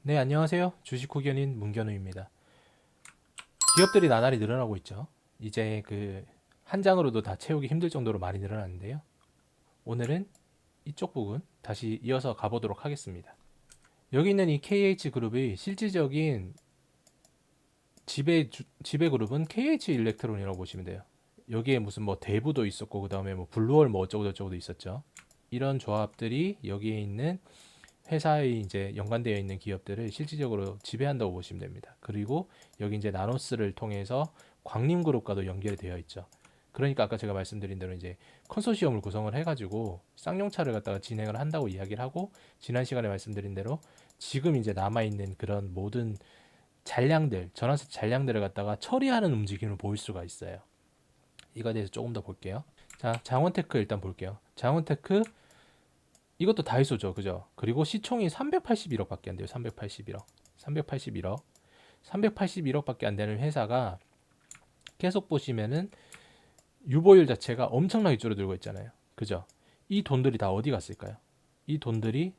네, 안녕하세요. 주식 후견인 문견우입니다. 기업들이 나날이 늘어나고 있죠. 이제 한 장으로도 다 채우기 힘들 정도로 많이 늘어났는데요. 오늘은 이쪽 부분 다시 이어서 가보도록 하겠습니다. 여기 있는 이 KH그룹의 실질적인 지배 그룹은 KH 일렉트론이라고 보시면 돼요. 여기에 무슨 뭐 대부도 있었고, 그 다음에 뭐 블루월 뭐 어쩌고 저쩌고도 있었죠. 이런 조합들이 여기에 있는 회사에 이제 연관되어 있는 기업들을 실질적으로 지배한다고 보시면 됩니다. 그리고 여기 이제 나노스를 통해서 광림그룹과도 연결이 되어 있죠. 그러니까 아까 제가 말씀드린 대로 이제 컨소시엄을 구성을 해가지고 쌍용차를 갖다가 진행을 한다고 이야기를 하고, 지난 시간에 말씀드린 대로 지금 이제 남아있는 그런 모든 잔량들, 전환세 잔량들을 갖다가 처리하는 움직임을 보일 수가 있어요. 이거에 대해서 조금 더 볼게요. 자, 장원테크 일단 볼게요. 장원테크 이것도 다이소죠, 그죠? 그리고 시총이 381억밖에 안 돼요. 381억, 381억, 381억밖에 안 되는 회사가 계속 보시면은 유보율 자체가 엄청나게 줄어들고 있잖아요, 그죠? 이 돈들이 다 어디 갔을까요? 이 돈들이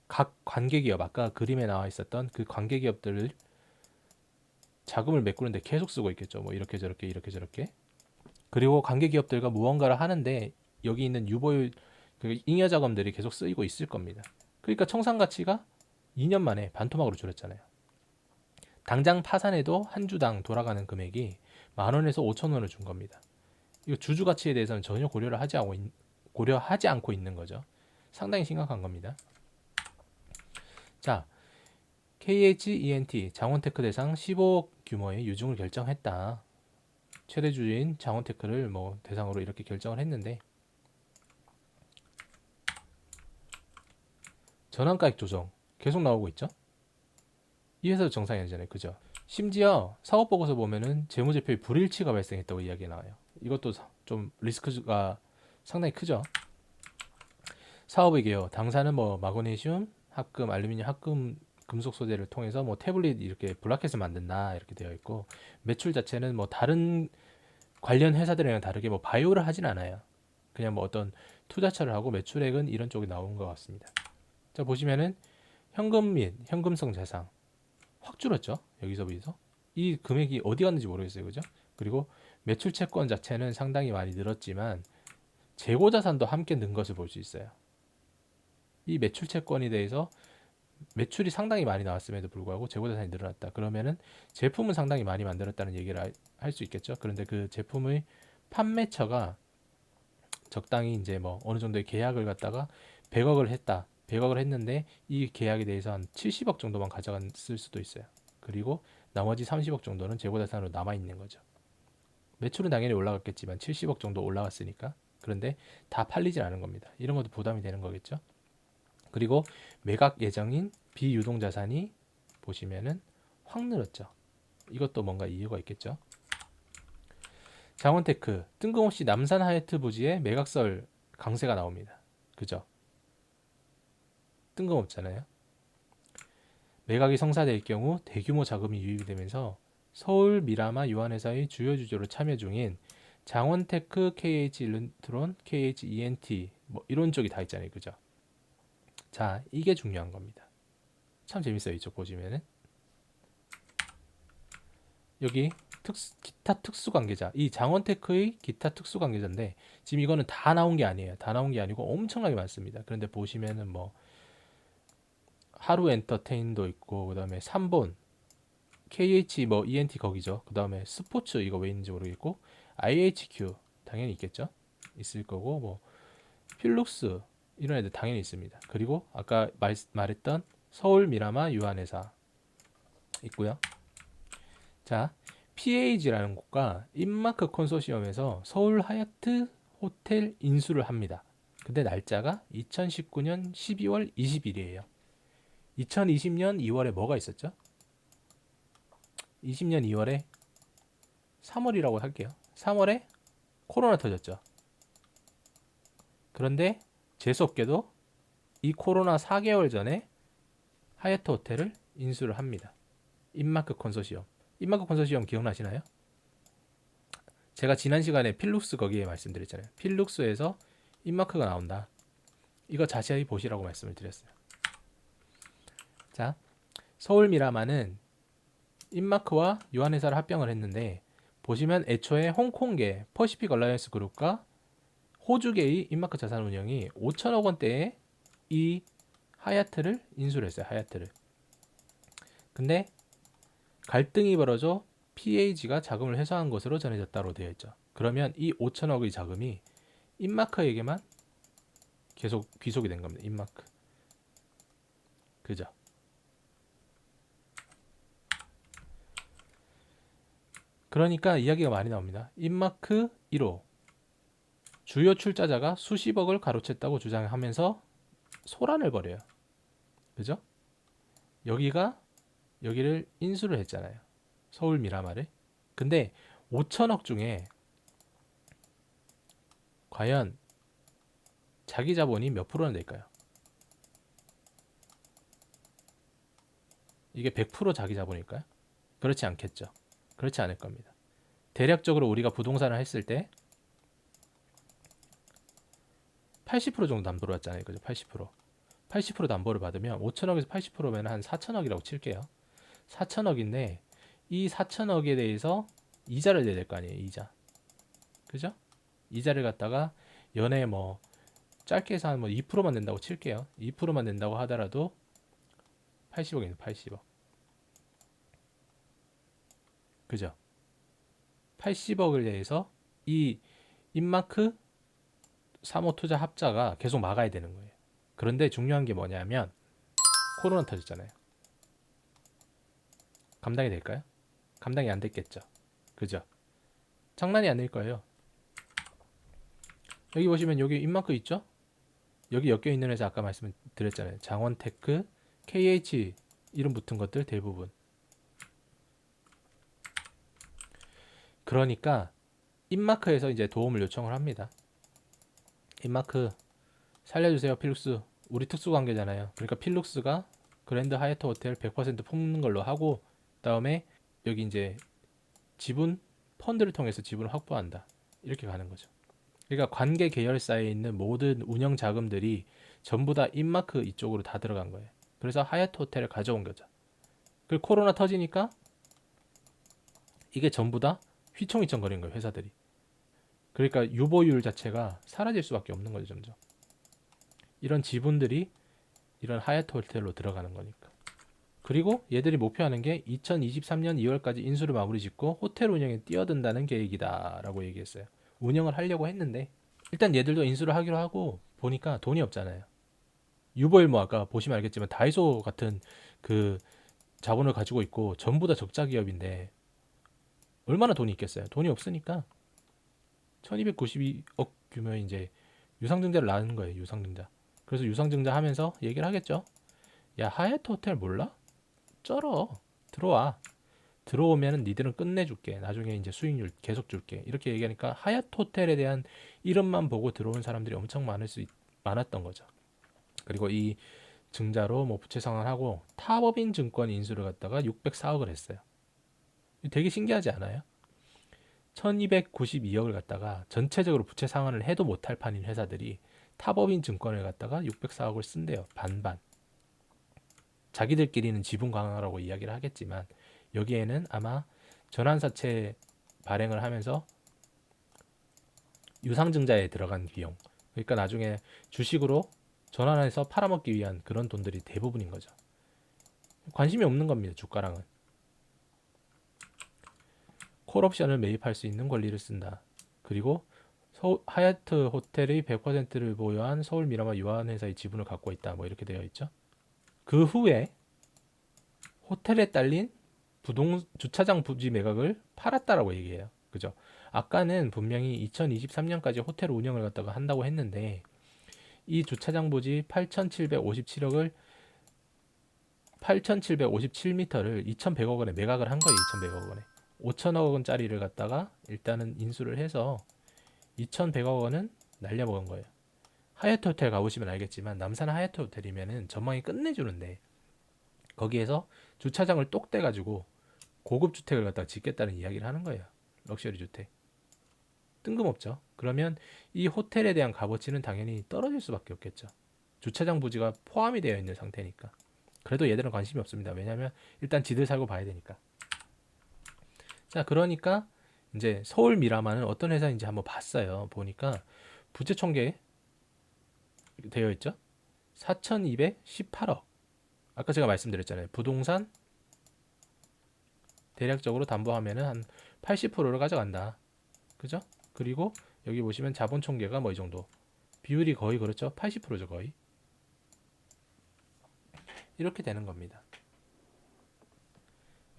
각 관계기업, 아까 그림에 나와 있었던 그 관계기업들을 자금을 메꾸는데 계속 쓰고 있겠죠. 뭐 이렇게 저렇게 이렇게 저렇게. 그리고 관계기업들과 무언가를 하는데 여기 있는 유보율 그 잉여 자금들이 계속 쓰이고 있을 겁니다. 그러니까 청산 가치가 2년 만에 반토막으로 줄었잖아요. 당장 파산해도 한 주당 돌아가는 금액이 10,000원에서 5,000원을 준 겁니다. 이거 주주 가치에 대해서는 전혀 고려하지 않고 있는 거죠. 상당히 심각한 겁니다. 자, KHENT 장원테크 대상 15억 규모의 유증을 결정했다. 최대 주주인 장원테크를 뭐 대상으로 이렇게 결정을 했는데, 전환가액 조정 계속 나오고 있죠. 이 회사도 정상이 아니잖아요, 그죠? 심지어 사업 보고서 보면은 재무제표에 불일치가 발생했다고 이야기 나와요. 이것도 좀 리스크가 상당히 크죠. 사업의 개요. 당사는 뭐 마그네슘, 합금, 알루미늄 합금 금속 소재를 통해서 뭐 태블릿 이렇게 블라켓을 만든다 이렇게 되어 있고, 매출 자체는 뭐 다른 관련 회사들이랑 다르게 뭐 바이오를 하진 않아요. 그냥 뭐 어떤 투자처를 하고 매출액은 이런 쪽이 나온 것 같습니다. 자, 보시면은 현금 및 현금성 자산 확 줄었죠. 여기서부터 이 금액이 어디 갔는지 모르겠어요, 그죠? 그리고 매출 채권 자체는 상당히 많이 늘었지만 재고 자산도 함께 는 것을 볼 수 있어요. 이 매출 채권에 대해서 매출이 상당히 많이 나왔음에도 불구하고 재고 자산이 늘어났다. 그러면은 제품은 상당히 많이 만들었다는 얘기를 할 수 있겠죠. 그런데 그 제품의 판매처가 적당히 이제 뭐 어느 정도의 계약을 갖다가 100억을 했다. 100억을 했는데 이 계약에 대해서 한 70억 정도만 가져갔을 수도 있어요. 그리고 나머지 30억 정도는 재고자산으로 남아 있는 거죠. 매출은 당연히 올라갔겠지만 70억 정도 올라갔으니까. 그런데 다 팔리진 않은 겁니다. 이런 것도 부담이 되는 거겠죠. 그리고 매각 예정인 비유동 자산이 보시면은 확 늘었죠. 이것도 뭔가 이유가 있겠죠. 장원테크 뜬금없이 남산 하얏트 부지에 매각설 강세가 나옵니다. 그죠? 뜬금없잖아요. 매각이 성사될 경우 대규모 자금이 유입이 되면서 서울 미라마 유한회사의 주요 주주로 참여 중인 장원테크, KH 일렉트론, KHENT 뭐 이런 쪽이 다 있잖아요, 그죠? 자, 이게 중요한 겁니다. 참 재밌어요, 이쪽 보시면은 여기 기타 특수 관계자, 이 장원테크의 기타 특수 관계자인데 지금 이거는 다 나온 게 아니에요. 다 나온 게 아니고 엄청나게 많습니다. 그런데 보시면은 뭐 하루 엔터테인도 있고, 그다음에 삼본 KH 뭐 ENT 거기죠. 그다음에 스포츠 이거 왜 있는지 모르겠고, IHQ 당연히 있겠죠. 있을 거고, 뭐 필룩스 이런 애들 당연히 있습니다. 그리고 아까 말했던 서울 미라마 유한회사 있고요. 자, PAG라는 곳과 인마크 컨소시엄에서 서울 하얏트 호텔 인수를 합니다. 근데 날짜가 2019년 12월 20일이에요. 2020년 2월에 뭐가 있었죠? 20년 2월에 3월이라고 할게요. 3월에 코로나 터졌죠. 그런데 재수없게도 이 코로나 4개월 전에 하얏트 호텔을 인수를 합니다. 인마크 컨소시엄. 인마크 컨소시엄 기억나시나요? 제가 지난 시간에 필룩스 거기에 말씀드렸잖아요. 필룩스에서 인마크가 나온다. 이거 자세히 보시라고 말씀을 드렸어요. 자, 서울 미라마는 인마크와 유한회사를 합병을 했는데 보시면 애초에 홍콩계 퍼시픽 얼라이언스 그룹과 호주계의 인마크 자산운용이 5천억 원대의 이 하얏트를 인수를 했어요. 하얏트를. 근데 갈등이 벌어져 PAG가 자금을 회수한 것으로 전해졌다고 되어 있죠. 그러면 이 5천억의 자금이 인마크에게만 계속 귀속이 된 겁니다. 인마크. 그죠? 그러니까 이야기가 많이 나옵니다. 인마크 1호 주요 출자자가 수십억을 가로챘다고 주장하면서 소란을 벌여요. 그죠? 여기를 인수를 했잖아요. 서울 미라마를. 근데 5천억 중에 과연 자기 자본이 몇 프로나 될까요? 이게 100% 자기 자본일까요? 그렇지 않겠죠. 그렇지 않을 겁니다. 대략적으로 우리가 부동산을 했을 때 80% 정도 담보를 받잖아요. 그죠? 80%. 80% 담보를 받으면 5천억에서 80%면 한 4천억이라고 칠게요. 4천억인데 이 4천억에 대해서 이자를 내야 될 거 아니에요. 이자. 그죠? 이자를 갖다가 연에 뭐 짧게 해서 한 뭐 2%만 낸다고 칠게요. 2%만 낸다고 하더라도 80억입니다. 80억. 그죠? 80억을 내서 이 인마크 사모투자 합자가 계속 막아야 되는 거예요. 그런데 중요한 게 뭐냐면 코로나 터졌잖아요. 감당이 될까요? 감당이 안 됐겠죠. 그죠? 장난이 아닐 거예요. 여기 보시면 여기 인마크 있죠? 여기 엮여 있는 회사 아까 말씀드렸잖아요. 장원테크, KH 이름 붙은 것들 대부분. 그러니까 인마크에서 이제 도움을 요청을 합니다. 인마크 살려주세요, 필룩스. 우리 특수관계잖아요. 그러니까 필룩스가 그랜드 하얏트 호텔 100% 품는 걸로 하고 그다음에 여기 이제 지분 펀드를 통해서 지분을 확보한다. 이렇게 가는 거죠. 그러니까 관계 계열사에 있는 모든 운영 자금들이 전부 다 인마크 이쪽으로 다 들어간 거예요. 그래서 하얏트 호텔을 가져온 거죠. 그리고 코로나 터지니까 이게 전부 다 휘청휘청거리는 거예요, 회사들이. 그러니까 유보율 자체가 사라질 수밖에 없는 거죠, 점점. 이런 지분들이 이런 하얏트 호텔로 들어가는 거니까. 그리고 얘들이 목표하는 게 2023년 2월까지 인수를 마무리 짓고 호텔 운영에 뛰어든다는 계획이다라고 얘기했어요. 운영을 하려고 했는데 일단 얘들도 인수를 하기로 하고 보니까 돈이 없잖아요. 유보일 뭐 아까 보시면 알겠지만 다이소 같은 그 자본을 가지고 있고 전부 다 적자 기업인데 얼마나 돈이 있겠어요. 돈이 없으니까 1292억 규모의 이제 유상증자를 낳은 거예요. 유상증자. 그래서 유상증자 하면서 얘기를 하겠죠. 야, 하얏트 호텔 몰라? 쩔어. 들어와. 들어오면은 니들은 끝내줄게. 나중에 이제 수익률 계속 줄게. 이렇게 얘기하니까 하얏트 호텔에 대한 이름만 보고 들어온 사람들이 엄청 많았던 거죠. 그리고 이 증자로 뭐 부채 상환하고 타법인 증권 인수를 갖다가 604억을 했어요. 되게 신기하지 않아요? 1292억을 갖다가 전체적으로 부채 상환을 해도 못할 판인 회사들이 타법인 증권을 갖다가 604억을 쓴대요. 반반. 자기들끼리는 지분 강화라고 이야기를 하겠지만 여기에는 아마 전환사채 발행을 하면서 유상증자에 들어간 비용, 그러니까 나중에 주식으로 전환해서 팔아먹기 위한 그런 돈들이 대부분인 거죠. 관심이 없는 겁니다. 주가랑은. 콜옵션을 매입할 수 있는 권리를 쓴다. 그리고 하얏트 호텔의 100%를 보유한 서울 미라마 유한회사의 지분을 갖고 있다. 뭐 이렇게 되어 있죠. 그 후에 호텔에 딸린 주차장 부지 매각을 팔았다라고 얘기해요. 그죠? 아까는 분명히 2023년까지 호텔 운영을 갖다가 한다고 했는데 이 주차장 부지 8,757억을 8,757m를 2,100억 원에 매각을 한 거예요. 2,100억 원에. 5천억 원짜리를 갖다가 일단은 인수를 해서 2,100억 원은 날려먹은 거예요. 하얏트 호텔 가보시면 알겠지만 남산 하얏트 호텔이면은 전망이 끝내주는데 거기에서 주차장을 똑 떼가지고 고급 주택을 갖다가 짓겠다는 이야기를 하는 거예요. 럭셔리 주택. 뜬금없죠. 그러면 이 호텔에 대한 값어치는 당연히 떨어질 수밖에 없겠죠. 주차장 부지가 포함이 되어 있는 상태니까. 그래도 얘들은 관심이 없습니다. 왜냐하면 일단 지들 살고 봐야 되니까. 자, 그러니까 이제 서울 미라마는 어떤 회사인지 한번 봤어요. 보니까 부채 총계 되어 있죠. 4,218억. 아까 제가 말씀드렸잖아요. 부동산 대략적으로 담보하면은 한 80%를 가져간다. 그죠? 그리고 여기 보시면 자본 총계가 뭐 이 정도. 비율이 거의 그렇죠. 80%죠, 거의. 이렇게 되는 겁니다.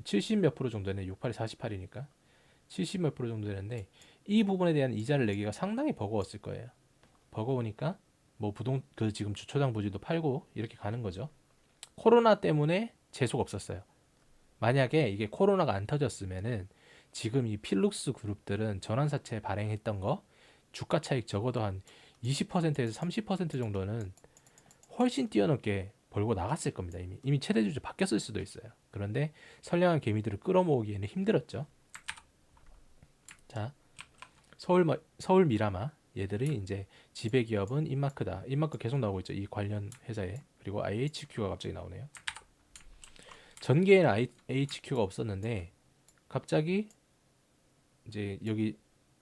70 몇 프로 정도 되네. 68이 48이니까. 70 몇 프로 정도 되는데 이 부분에 대한 이자를 내기가 상당히 버거웠을 거예요. 버거우니까 뭐 지금 주초장 부지도 팔고 이렇게 가는 거죠. 코로나 때문에 재수가 없었어요. 만약에 이게 코로나가 안 터졌으면은 지금 이 필룩스 그룹들은 전환사채 발행했던 거 주가 차익 적어도 한 20%에서 30% 정도는 훨씬 뛰어넘게 벌고 나갔을 겁니다. 이미 최대 주주 바뀌었을 수도 있어요. 그런데 선량한 개미들을 끌어모으기에는 힘들었죠. 자, 서울 미라마 얘들이 이제 지배 기업은 인마크다. 인마크 계속 나오고 있죠. 이 관련 회사에. 그리고 IHQ가 갑자기 나오네요. 전기에는 IHQ가 없었는데 갑자기 이제 여기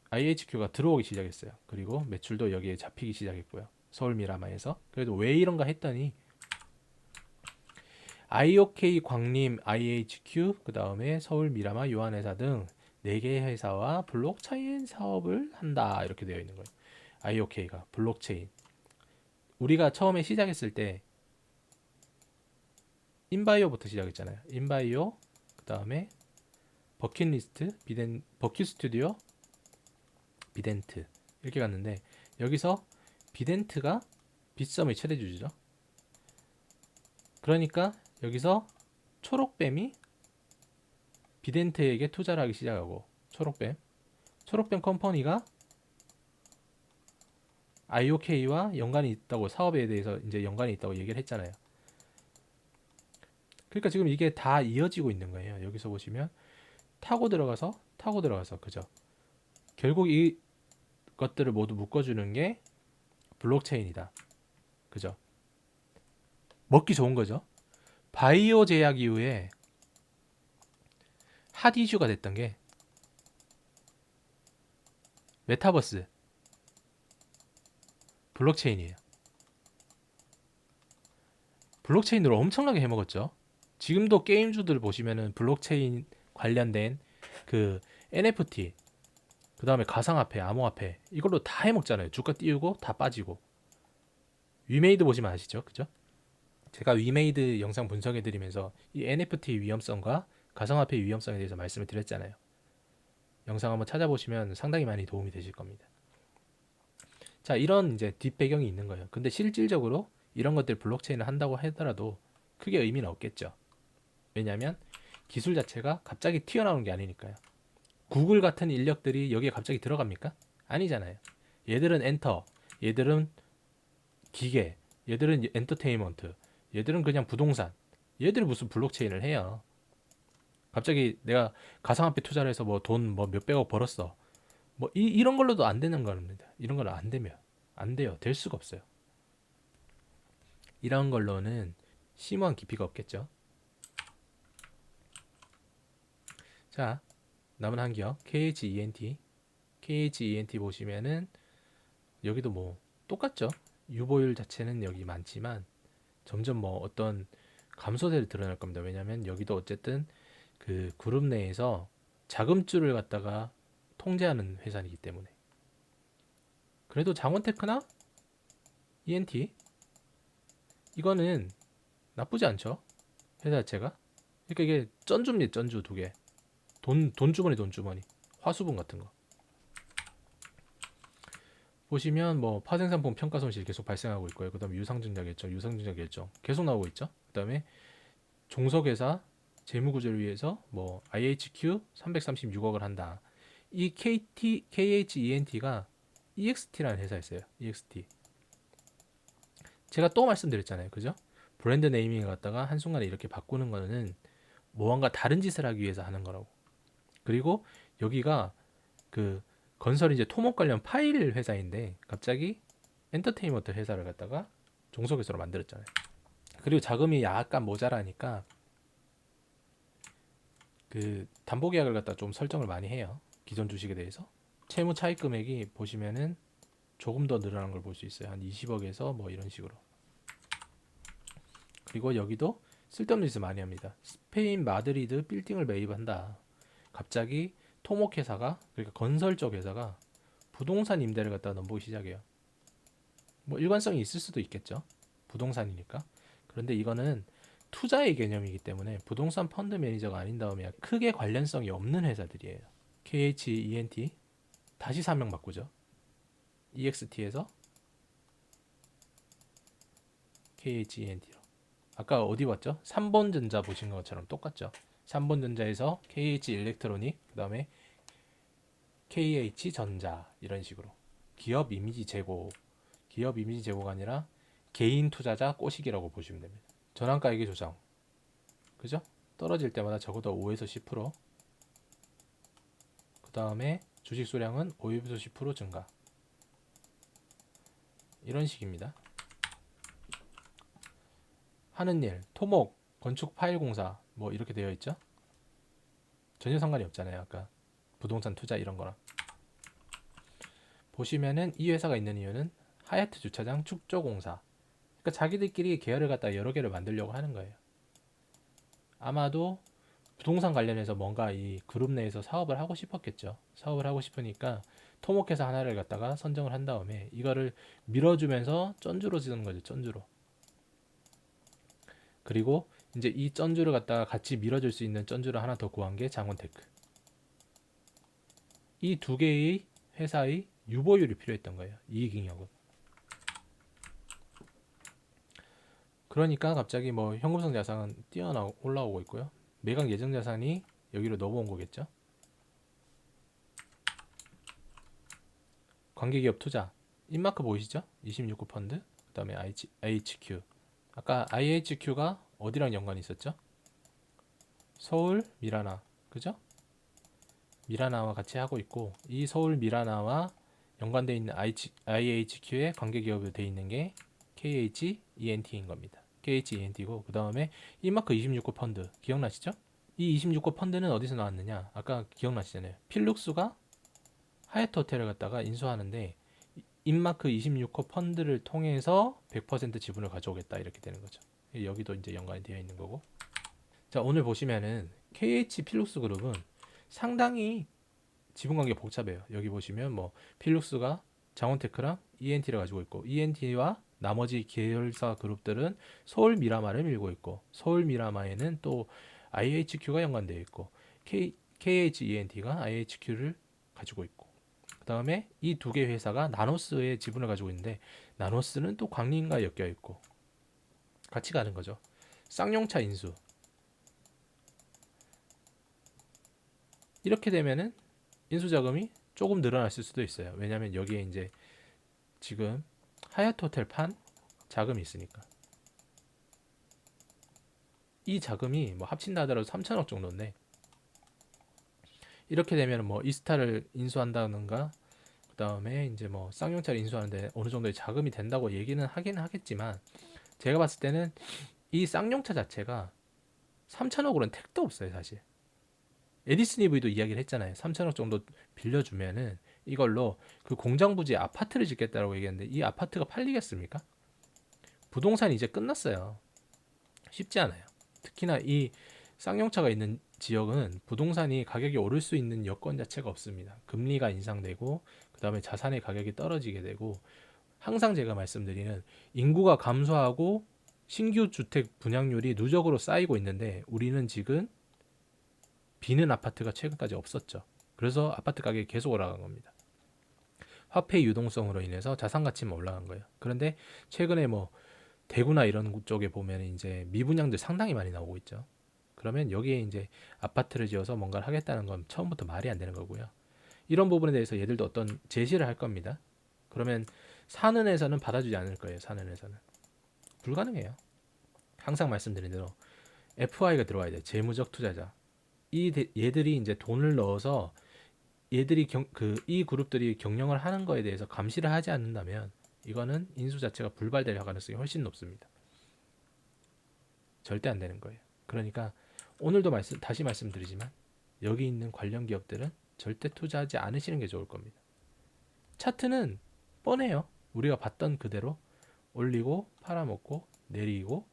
IHQ가 들어오기 시작했어요. 그리고 매출도 여기에 잡히기 시작했고요. 서울 미라마에서. 그래도 왜 이런가 했더니 IOK 광림 IHQ 그 다음에 서울 미라마 유한회사 등 4개의 회사와 블록체인 사업을 한다 이렇게 되어 있는 거예요. IOK가 블록체인. 우리가 처음에 시작했을 때 인바이오부터 시작했잖아요. 인바이오 그 다음에 버킷리스트 버킷스튜디오 비덴트 이렇게 갔는데 여기서 비덴트가 빗썸의 최대 주주죠. 그러니까 여기서 초록뱀이 비덴트에게 투자를 하기 시작하고 초록뱀 컴퍼니가 IOK와 연관이 있다고 사업에 대해서 이제 연관이 있다고 얘기를 했잖아요. 그러니까 지금 이게 다 이어지고 있는 거예요. 여기서 보시면 타고 들어가서 그죠? 결국 이 것들을 모두 묶어주는 게 블록체인이다. 그죠? 먹기 좋은 거죠. 바이오 제약 이후에 핫 이슈가 됐던 게 메타버스 블록체인이에요. 블록체인으로 엄청나게 해먹었죠. 지금도 게임주들 보시면은 블록체인 관련된 그 NFT 그 다음에 가상화폐, 암호화폐 이걸로 다 해먹잖아요. 주가 띄우고 다 빠지고. 위메이드 보시면 아시죠? 그죠? 제가 위메이드 영상 분석해드리면서 이 NFT 위험성과 가상화폐 위험성에 대해서 말씀을 드렸잖아요. 영상 한번 찾아보시면 상당히 많이 도움이 되실 겁니다. 자, 이런 이제 뒷배경이 있는 거예요. 근데 실질적으로 이런 것들 블록체인을 한다고 하더라도 크게 의미는 없겠죠. 왜냐하면 기술 자체가 갑자기 튀어나오는 게 아니니까요. 구글 같은 인력들이 여기에 갑자기 들어갑니까? 아니잖아요. 얘들은 엔터, 얘들은 기계, 얘들은 엔터테인먼트, 얘들은 그냥 부동산, 얘들은 무슨 블록체인을 해요. 갑자기 내가 가상화폐 투자를 해서 뭐 돈 뭐 몇백억 벌었어. 뭐 이런 걸로도 안 되는 겁니다. 이런 건 안 되면 안 돼요. 될 수가 없어요. 이런 걸로는 심오한 깊이가 없겠죠. 자, 남은 한 기업 KHENT 보시면은 여기도 뭐 똑같죠. 유보율 자체는 여기 많지만 점점 뭐 어떤 감소세를 드러날 겁니다. 왜냐하면 여기도 어쨌든 그 그룹 내에서 자금줄을 갖다가 통제하는 회사이기 때문에. 그래도 장원테크나 ENT 이거는 나쁘지 않죠. 회사 자체가. 그러니까 이게 쩐주입니다. 쩐주 두 개. 돈주머니 화수분 같은 거 보시면 뭐 파생상품 평가 손실 계속 발생하고 있고요. 그 다음에 유상증자 결정 계속 나오고 있죠. 그 다음에 종속회사 재무구조를 위해서 뭐 IHQ 336억을 한다. 이 KHENT가 EXT라는 회사였어요. EXT. 제가 또 말씀드렸잖아요. 그죠? 브랜드 네이밍을 갖다가 한순간에 이렇게 바꾸는 거는 무언가 다른 짓을 하기 위해서 하는 거라고. 그리고 여기가 그 건설 이제 토목 관련 파일 회사인데 갑자기 엔터테인먼트 회사를 갖다가 종속회사로 만들었잖아요. 그리고 자금이 약간 모자라니까 그 담보계약을 갖다 좀 설정을 많이 해요. 기존 주식에 대해서. 채무 차익 금액이 보시면은 조금 더 늘어난 걸 볼 수 있어요. 한 20억에서 뭐 이런 식으로. 그리고 여기도 쓸데없는 짓을 많이 합니다. 스페인 마드리드 빌딩을 매입한다. 갑자기 토목 회사가, 그러니까 건설 쪽 회사가 부동산 임대를 갖다 넘보기 시작해요. 뭐 일관성이 있을 수도 있겠죠. 부동산이니까. 그런데 이거는 투자의 개념이기 때문에 부동산 펀드 매니저가 아닌 다음에 크게 관련성이 없는 회사들이에요. KHENT 다시 사명 바꾸죠. EXT에서 KHENT로. 아까 어디 봤죠? 3번 전자 보신 것처럼 똑같죠. 3번 전자에서 KH 일렉트로닉, 그 다음에 KH 전자 이런 식으로 기업 이미지 제고, 기업 이미지 제고가 아니라 개인 투자자 꼬시기라고 보시면 됩니다. 전환가액의 조정, 그죠? 떨어질 때마다 적어도 5에서 10%, 그 다음에 주식 수량은 5에서 10% 증가, 이런 식입니다. 하는 일, 토목, 건축 파일 공사 뭐 이렇게 되어 있죠. 전혀 상관이 없잖아요. 아까 부동산 투자 이런 거랑. 보시면은 이 회사가 있는 이유는 하얏트 주차장 축조 공사. 그러니까 자기들끼리 계열을 갖다 여러 개를 만들려고 하는 거예요. 아마도 부동산 관련해서 뭔가 이 그룹 내에서 사업을 하고 싶었겠죠. 사업을 하고 싶으니까 토목회사 하나를 갖다가 선정을 한 다음에 이거를 밀어주면서 쩐주로 쓰는 거죠. 쩐주로. 그리고 이제 이 쩐주를 갖다가 같이 밀어줄 수 있는 쩐주를 하나 더 구한 게 장원테크. 이 두 개의 회사의 유보율이 필요했던 거예요. 이익잉여금. 그러니까 갑자기 뭐 현금성 자산은 올라오고 있고요. 매각 예정 자산이 여기로 넘어온 거겠죠. 관계기업 투자. 인마크 보이시죠? 26구 펀드. 그 다음에 IHQ. 아까 IHQ가 어디랑 연관이 있었죠? 서울 미라나. 그죠? 미라나와 같이 하고 있고, 이 서울 미라나와 연관되어 있는 IHQ의 관계기업으로 되어 있는 게 KHENT인 겁니다. KHENT고, 그 다음에 이마크 26호 펀드 기억나시죠? 이 26호 펀드는 어디서 나왔느냐? 아까 기억나시잖아요. 필룩스가 하얏트 호텔을 갖다가 인수하는데 인마크 26호 펀드를 통해서 100% 지분을 가져오겠다 이렇게 되는 거죠. 여기도 이제 연관이 되어 있는 거고. 자, 오늘 보시면은 KH 필룩스 그룹은 상당히 지분 관계 복잡해요. 여기 보시면 뭐 필룩스가 장원테크랑 ENT를 가지고 있고, ENT와 나머지 계열사 그룹들은 서울 미라마를 밀고 있고, 서울 미라마에는 또 IHQ가 연관되어 있고, KHENT가 IHQ를 가지고 있고, 그 다음에 이 두 개 회사가 나노스의 지분을 가지고 있는데, 나노스는 또 광림과 엮여 있고 같이 가는 거죠. 쌍용차 인수. 이렇게 되면은 인수 자금이 조금 늘어났을 수도 있어요. 왜냐하면 여기에 이제 지금 하얏트 호텔 판 자금이 있으니까. 이 자금이 뭐 합친다 하더라도 3천억 정도인데, 이렇게 되면 뭐 이스타를 인수한다든가, 그 다음에 이제 뭐 쌍용차를 인수하는데 어느 정도의 자금이 된다고 얘기는 하긴 하겠지만, 제가 봤을 때는 이 쌍용차 자체가 3천억으로는 택도 없어요, 사실. 에디슨 EV도 이야기를 했잖아요. 3천억 정도 빌려주면은 이걸로 그 공장 부지에 아파트를 짓겠다라고 얘기했는데, 이 아파트가 팔리겠습니까? 부동산이 이제 끝났어요. 쉽지 않아요. 특히나 이 쌍용차가 있는 지역은 부동산이 가격이 오를 수 있는 여건 자체가 없습니다. 금리가 인상되고, 그 다음에 자산의 가격이 떨어지게 되고, 항상 제가 말씀드리는 인구가 감소하고 신규 주택 분양률이 누적으로 쌓이고 있는데, 우리는 지금 비는 아파트가 최근까지 없었죠. 그래서 아파트 가격이 계속 올라간 겁니다. 화폐 유동성으로 인해서 자산 가치만 올라간 거예요. 그런데 최근에 뭐 대구나 이런 쪽에 보면 이제 미분양들 상당히 많이 나오고 있죠. 그러면 여기에 이제 아파트를 지어서 뭔가를 하겠다는 건 처음부터 말이 안 되는 거고요. 이런 부분에 대해서 얘들도 어떤 제시를 할 겁니다. 그러면 사는 회사는 받아주지 않을 거예요. 사는 회사는 불가능해요. 항상 말씀드린 대로 FI가 들어와야 돼요. 재무적 투자자. 얘들이 이제 돈을 넣어서 얘들이 이 그룹들이 경영을 하는 거에 대해서 감시를 하지 않는다면 이거는 인수 자체가 불발될 가능성이 훨씬 높습니다. 절대 안 되는 거예요. 그러니까 오늘도 다시 말씀드리지만 여기 있는 관련 기업들은 절대 투자하지 않으시는 게 좋을 겁니다. 차트는 뻔해요. 우리가 봤던 그대로 올리고 팔아먹고 내리고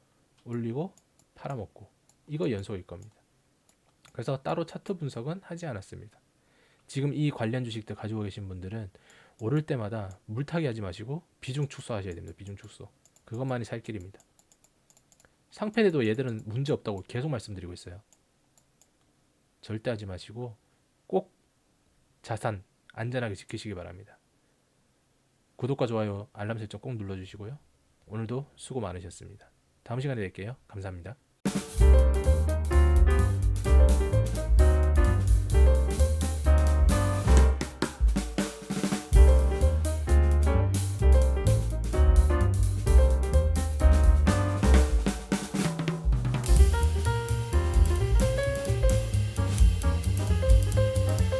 올리고 팔아먹고 이거 연속일 겁니다. 그래서 따로 차트 분석은 하지 않았습니다. 지금 이 관련 주식들 가지고 계신 분들은 오를 때마다 물타기 하지 마시고 비중 축소하셔야 됩니다. 비중 축소. 그것만이 살 길입니다. 상패에도 얘들은 문제 없다고 계속 말씀드리고 있어요. 절대 하지 마시고 꼭 자산 안전하게 지키시기 바랍니다. 구독과 좋아요, 알람 설정 꼭 눌러주시고요. 오늘도 수고 많으셨습니다. 다음 시간에 뵐게요. 감사합니다.